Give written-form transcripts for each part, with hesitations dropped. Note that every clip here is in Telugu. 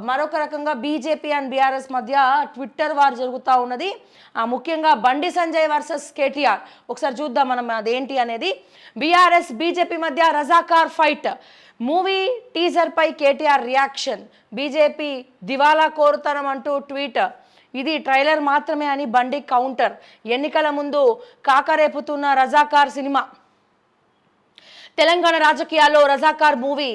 మరొక రకంగా బీజేపీ అండ్ బీఆర్ఎస్ మధ్య ట్విట్టర్ వార్ జరుగుతూ ఉన్నది. ముఖ్యంగా బండి సంజయ్ వర్సెస్ కేటీఆర్. ఒకసారి చూద్దాం మనం అదేంటి అనేది. బీఆర్ఎస్ బీజేపీ మధ్య రజాకార్ ఫైట్. మూవీ టీజర్ పై కేటీఆర్ రియాక్షన్. బీజేపీ దివాలా కోరుతనం అంటూ ట్వీట్. ఇది ట్రైలర్ మాత్రమే అని బండి కౌంటర్. ఎన్నికల ముందు కాకరేపుతున్న రజాకార్ సినిమా. తెలంగాణ రాజకీయాల్లో రజాకార్ మూవీ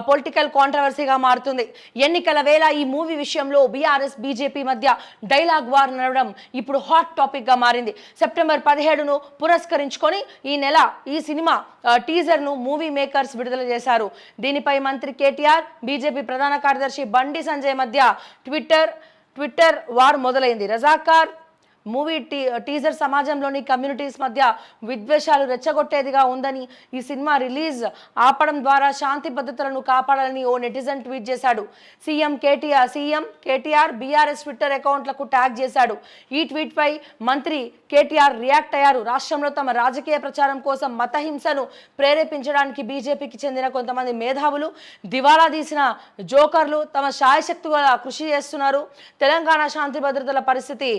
పొలిటికల్ కాంట్రవర్సీగా మారుతుంది. ఎన్నికల వేళ ఈ మూవీ విషయంలో బీఆర్ఎస్ బీజేపీ మధ్య డైలాగ్ వార్ నడవడం ఇప్పుడు హాట్ టాపిక్గా మారింది. సెప్టెంబర్ 17ను పురస్కరించుకొని ఈ నెల ఈ సినిమా టీజర్ను మూవీ మేకర్స్ విడుదల చేశారు. దీనిపై మంత్రి కేటీఆర్, బీజేపీ ప్రధాన కార్యదర్శి బండి సంజయ్ మధ్య ట్విట్టర్ వార్ మొదలైంది. రజాకార్ మూవీ టీజర్ సమాజంలోని కమ్యూనిటీస్ మధ్య విద్వేషాలు రెచ్చగొట్టేదిగా ఉందని, ఈ సినిమా రిలీజ్ ఆపడం ద్వారా శాంతి భద్రతలను కాపాడాలని ఓ నెటిజన్ ట్వీట్ చేశాడు. సీఎం కేటీఆర్ బీఆర్ఎస్ ట్విట్టర్ అకౌంట్లకు ట్యాగ్ చేశాడు. ఈ ట్వీట్పై మంత్రి కేటీఆర్ రియాక్ట్ అయ్యారు. రాష్ట్రంలో తమ రాజకీయ ప్రచారం కోసం మతహింసను ప్రేరేపించడానికి బీజేపీకి చెందిన కొంతమంది మేధావులు, దివాలా తీసిన జోకర్లు తమ శాయశక్తుగా కృషి చేస్తున్నారు. తెలంగాణ శాంతి భద్రతల పరిస్థితి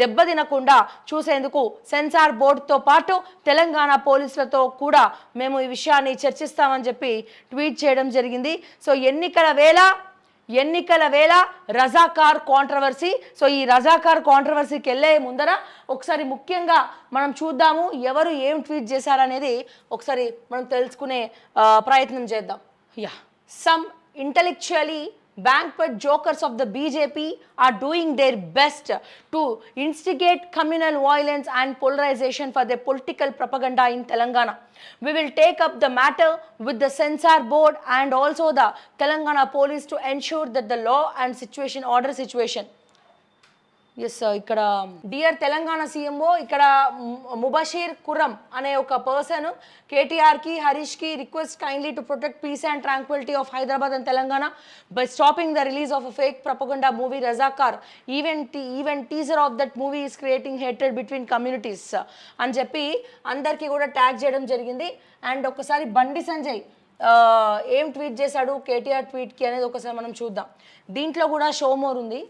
దెబ్బతినకుండా చూసేందుకు సెన్సార్ బోర్డుతో పాటు తెలంగాణ పోలీసులతో కూడా మేము ఈ విషయాన్ని చర్చిస్తామని చెప్పి ట్వీట్ చేయడం జరిగింది. సో ఎన్నికల వేళ రజాకార్ కాంట్రవర్సీ. సో ఈ రజాకార్ కాంట్రవర్సీకి వెళ్ళే ముందర ఒకసారి ముఖ్యంగా మనం చూద్దాము ఎవరు ఏం ట్వీట్ చేశారనేది ఒకసారి మనం తెలుసుకునే ప్రయత్నం చేద్దాం. Some intellectually banquet jokers of the BJP are doing their best to instigate communal violence and polarization for their political propaganda in Telangana. We will take up the matter with the censor board and also the Telangana police to ensure that the law and order situation. Yes, ఇక్కడ డియర్ తెలంగాణ సీఎంఓ, ఇక్కడ ముబషీర్ ఖుర్రం అనే ఒక పర్సన్ కేటీఆర్కి, హరీష్కి request kindly to protect peace and tranquillity of Hyderabad and Telangana by stopping the release of a fake propaganda movie Razakar. Even teaser of that movie is creating hatred between communities అని చెప్పి అందరికీ కూడా ట్యాగ్ చేయడం జరిగింది. అండ్ ఒకసారి బండి సంజయ్ ఏం ట్వీట్ చేశాడు కేటీఆర్ ట్వీట్కి అనేది ఒకసారి మనం చూద్దాం. దీంట్లో కూడా షో మోర్ ఉంది.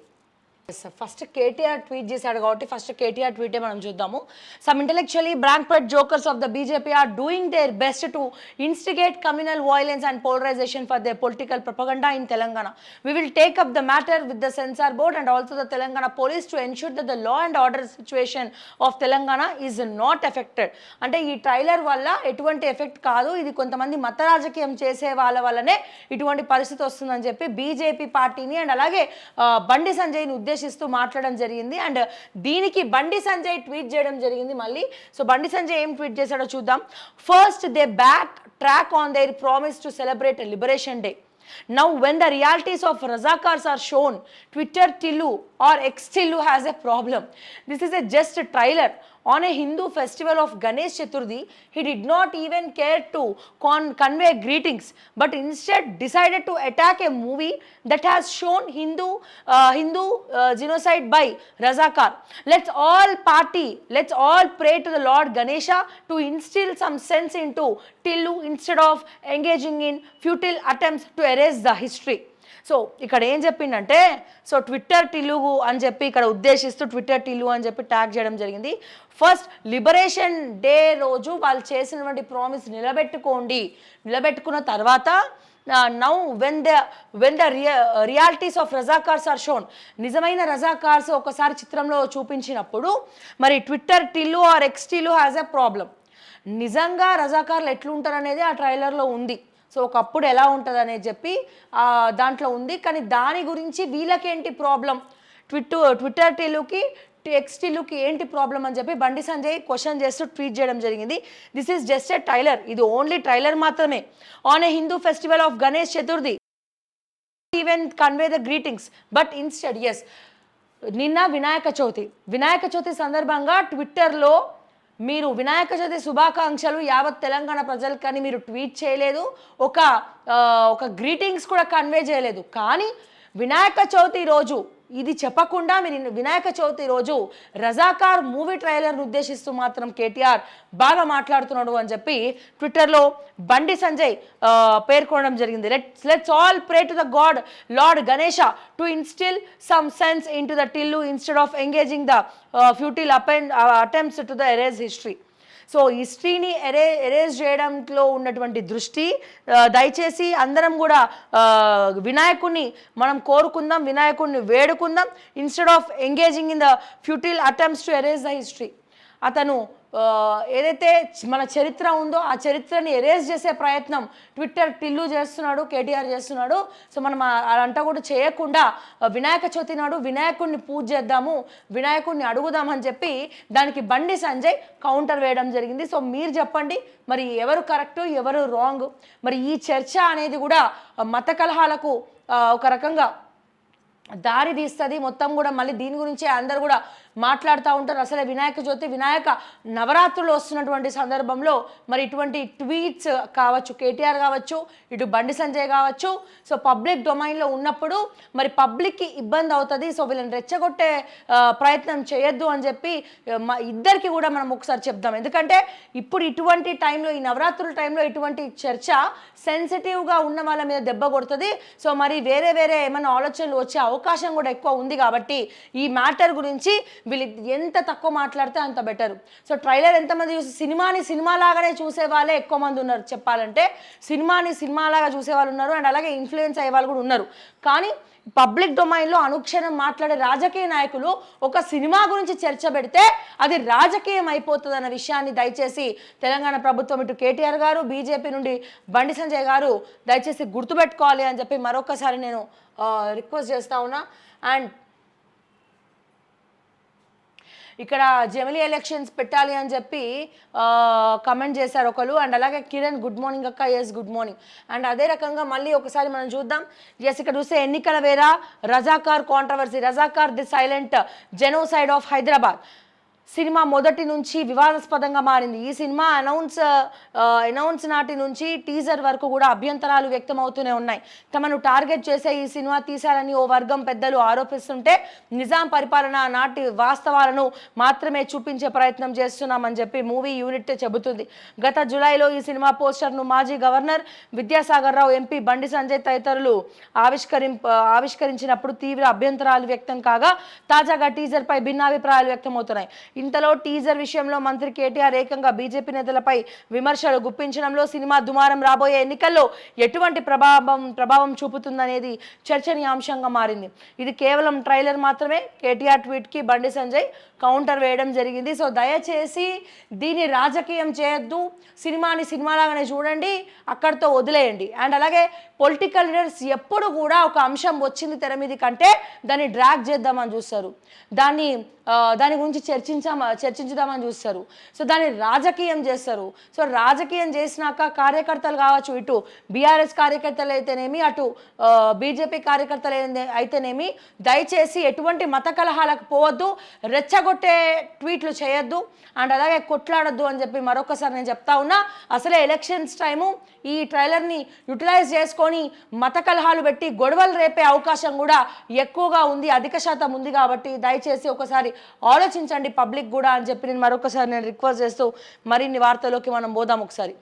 ఫస్ట్ కేటీఆర్ ట్వీట్ చేశాడు కాబట్టి ఫస్ట్ కేటీఆర్ ట్వీటే మనం చూద్దాము. Some intellectually bankrupt jokers of the BJP are doing their best to instigate communal violence and polarisation for their political propaganda in Telangana. We will take up the matter with the censor board and also the Telangana police to ensure that the law and order situation of Telangana is not affected. అంటే ఈ ట్రైలర్ వల్ల ఎటువంటి ఎఫెక్ట్ కాదు, ఇది కొంతమంది మత రాజకీయం చేసే వాళ్ళ వల్లనే ఇటువంటి పరిస్థితి వస్తుందని చెప్పి బీజేపీ పార్టీని అండ్ అలాగే బండి సంజయ్ని ఉద్దేశిస్తూ మాట్లాడడం జరిగింది. అండ్ దీనికి బండి సంజయ్ ట్వీట్ చేయడం జరిగింది మళ్ళీ. సో బండి సంజయ్ ఏం ట్వీట్ చేశాడో చూద్దాం. First they back track on their promise to celebrate liberation day. Now when the realities of Razakars are shown, Twitter Tillu or X Tillu has a problem. This is just a trailer. On a Hindu festival of Ganesh Chaturthi, he did not even care to convey greetings, but instead decided to attack a movie that has shown Hindu genocide by Razakar. Let's all pray to the Lord Ganesha to instill some sense into Tillu instead of engaging in futile attempts to erase the history. So ఇక్కడ ఏం చెప్పిండంటే, సో ట్విట్టర్ టిల్లు అని చెప్పి ఇక్కడ ఉద్దేశిస్తూ ట్విట్టర్ టిల్లు అని చెప్పి ట్యాగ్ చేయడం జరిగింది. ఫస్ట్ లిబరేషన్ డే రోజు వాళ్ళు చేసినటువంటి ప్రామిస్ నిలబెట్టుకున్న తర్వాత now when the realities of Razakars are shown, నిజమైన రజాకార్స్ ఒకసారి చిత్రంలో చూపించినప్పుడు మరి Twitter Tillu or X Tillu has a problem. నిజంగా రజాకార్లు ఎట్లుంటారు అనేది ఆ ట్రైలర్లో ఉంది. సో ఒకప్పుడు ఎలా ఉంటుంది అనేది చెప్పి దాంట్లో ఉంది. కానీ దాని గురించి వీళ్ళకేంటి ప్రాబ్లం, ట్విట్టర్ టిల్లుకి ఎక్స్ టిల్లుకి ఏంటి ప్రాబ్లం అని చెప్పి బండి సంజయ్ క్వశ్చన్ చేస్తూ ట్వీట్ చేయడం జరిగింది. This is just a trailer, ఇది ఓన్లీ ట్రైలర్ మాత్రమే. On a Hindu festival of Ganesh Chaturthi even convey the greetings but instead నిన్న వినాయక చవితి సందర్భంగా ట్విట్టర్లో మీరు వినాయక చవితి శుభాకాంక్షలు యావత్ తెలంగాణ ప్రజలకని మీరు ట్వీట్ చేయలేదు, ఒక గ్రీటింగ్స్ కూడా కన్వే చేయలేదు. కానీ వినాయక చవితి రోజు ఇది చెప్పకుండా మీరు వినాయక చవితి రోజు రజాకార్ మూవీ ట్రైలర్ను ఉద్దేశిస్తూ మాత్రం కేటీఆర్ బాగా మాట్లాడుతున్నాడు అని చెప్పి ట్విట్టర్లో బండి సంజయ్ పేర్కొనడం జరిగింది. Let's all pray to the god lord Ganesha to instil some sense into the Tillu instead of engaging the futile attempts to the erase history. So హిస్టరీని ఎరేజ్ చేయడంలో ఉన్నటువంటి దృష్టి దయచేసి అందరం కూడా వినాయకుడిని మనం కోరుకుందాం, వినాయకుడిని వేడుకుందాం instead of engaging in the futile attempts to erase the history. అతను ఏదైతే మన చరిత్ర ఉందో ఆ చరిత్రని ఎరేజ్ చేసే ప్రయత్నం ట్విట్టర్ టిల్లు చేస్తున్నాడు, కేటీఆర్ చేస్తున్నాడు. సో మనం అదంతా కూడా చేయకుండా వినాయక చవితి నాడు వినాయకుడిని పూజ చేద్దాము, వినాయకుడిని అడుగుదామని చెప్పి దానికి బండి సంజయ్ కౌంటర్ వేయడం జరిగింది. సో మీరు చెప్పండి మరి ఎవరు కరెక్టు ఎవరు రాంగ్? మరి ఈ చర్చ అనేది కూడా మత కలహాలకు ఒక రకంగా దారి తీస్తుంది. మొత్తం కూడా మళ్ళీ దీని గురించే అందరు కూడా మాట్లాడుతూ ఉంటారు. అసలే వినాయక చవితి వినాయక నవరాత్రులు వస్తున్నటువంటి సందర్భంలో మరి ఇటువంటి ట్వీట్స్ కావచ్చు, కేటీఆర్ కావచ్చు, ఇటు బండి సంజయ్ కావచ్చు, సో పబ్లిక్ డొమైన్లో ఉన్నప్పుడు మరి పబ్లిక్కి ఇబ్బంది అవుతుంది. సో వీళ్ళని రెచ్చగొట్టే ప్రయత్నం చేయొద్దు అని చెప్పి ఇద్దరికి కూడా మనం ఒకసారి చెప్దాం. ఎందుకంటే ఇప్పుడు ఇటువంటి టైంలో ఈ నవరాత్రుల టైంలో ఇటువంటి చర్చ సెన్సిటివ్గా ఉన్న వాళ్ళ మీద దెబ్బ కొడుతుంది. సో మరి వేరే ఏమైనా ఆలోచనలు వచ్చే అవకాశం కూడా ఎక్కువ ఉంది. కాబట్టి ఈ మ్యాటర్ గురించి వీళ్ళు ఎంత తక్కువ మాట్లాడితే అంత బెటర్. సో ట్రైలర్ ఎంతమంది చూసి సినిమాని సినిమాలాగానే చూసే వాళ్ళే ఎక్కువ మంది ఉన్నారు చెప్పాలంటే. సినిమాని సినిమాలాగా చూసే వాళ్ళు ఉన్నారు అండ్ అలాగే ఇన్ఫ్లుయెన్స్ అయ్యే వాళ్ళు కూడా ఉన్నారు. కానీ పబ్లిక్ డొమైన్లో అనుక్షణం మాట్లాడే రాజకీయ నాయకులు ఒక సినిమా గురించి చర్చ పెడితే అది రాజకీయం అయిపోతుంది అన్న విషయాన్ని దయచేసి తెలంగాణ ప్రభుత్వం ఇటు కేటీఆర్ గారు, బీజేపీ నుండి బండి సంజయ్ గారు దయచేసి గుర్తుపెట్టుకోవాలి అని చెప్పి మరొకసారి నేను రిక్వెస్ట్ చేస్తా ఉన్నా. అండ్ ఇక్కడ జమిలీ ఎలక్షన్స్ పెట్టాలి అని చెప్పి కమెంట్ చేశారు ఒకరు. అండ్ అలాగే కిరణ్ గుడ్ మార్నింగ్ అక్క, ఎస్ గుడ్ మార్నింగ్. అండ్ అదే రకంగా మళ్ళీ ఒకసారి మనం చూద్దాం. ఎస్ ఇక్కడ చూస్తే ఎన్నికల వేళ Razakar controversy, Razakar the silent genocide of Hyderabad cinema మొదటి నుంచి వివాదాస్పదంగా మారింది. ఈ సినిమా అనౌన్స్ నాటి నుంచి టీజర్ వరకు కూడా అభ్యంతరాలు వ్యక్తమవుతూనే ఉన్నాయి. తమను టార్గెట్ చేసే ఈ సినిమా తీశారని ఓ వర్గం పెద్దలు ఆరోపిస్తుంటే నిజాం పరిపాలన నాటి వాస్తవాలను మాత్రమే చూపించే ప్రయత్నం చేస్తున్నామని చెప్పి మూవీ యూనిట్ చెబుతుంది. గత జూలైలో ఈ సినిమా పోస్టర్ను మాజీ గవర్నర్ విద్యాసాగర్ రావు, ఎంపీ బండి సంజయ్ తదితరులు ఆవిష్కరించినప్పుడు తీవ్ర అభ్యంతరాలు వ్యక్తం కాగా తాజాగా టీజర్ పై భిన్నాభిప్రాయాలు వ్యక్తమవుతున్నాయి. ఇంతలో టీజర్ విషయంలో మంత్రి కేటీఆర్ ఏకంగా బీజేపీ నేతలపై విమర్శలు గుప్పించడంలో సినిమా దుమారం రాబోయే ఎన్నికల్లో ఎటువంటి ప్రభావం చూపుతుందనేది చర్చనీయాంశంగా మారింది. ఇది కేవలం ట్రైలర్ మాత్రమే. కేటీఆర్ ట్వీట్కి బండి సంజయ్ కౌంటర్ వేయడం జరిగింది. సో దయచేసి దీన్ని రాజకీయం చేయొద్దు, సినిమాని సినిమాలాగానే చూడండి, అక్కడితో వదిలేయండి. అండ్ అలాగే పొలిటికల్ లీడర్స్ ఎప్పుడు కూడా ఒక అంశం వచ్చింది తెర మీద కంటే దాన్ని డ్రాగ్ చేద్దామని చూస్తారు, దాని గురించి చర్చించుదామని చూస్తారు. సో దాన్ని రాజకీయం చేస్తారు. సో రాజకీయం చేసినాక కార్యకర్తలు కావచ్చు, ఇటు బీఆర్ఎస్ కార్యకర్తలు అయితేనేమి, అటు బీజేపీ కార్యకర్తలు అయితేనేమి, దయచేసి ఎటువంటి మత కలహాలకు పోవద్దు, రెచ్చగొట్టే ట్వీట్లు చేయొద్దు అండ్ అలాగే కొట్లాడొద్దు అని చెప్పి మరొకసారి నేను చెప్తా ఉన్నా. అసలే ఎలక్షన్స్ టైము, ఈ ట్రైలర్ని యూటిలైజ్ చేసుకొని మత కలహాలు పెట్టి గొడవలు రేపే అవకాశం కూడా ఎక్కువగా ఉంది, అధిక శాతం ఉంది. కాబట్టి దయచేసి ఒకసారి ఆలోచించండి పబ్లిక్ కూడా అని చెప్పి నేను మరొకసారి రిక్వెస్ట్ చేస్తూ మరిన్ని వార్తల్లోకి మనం పోదాం ఒకసారి.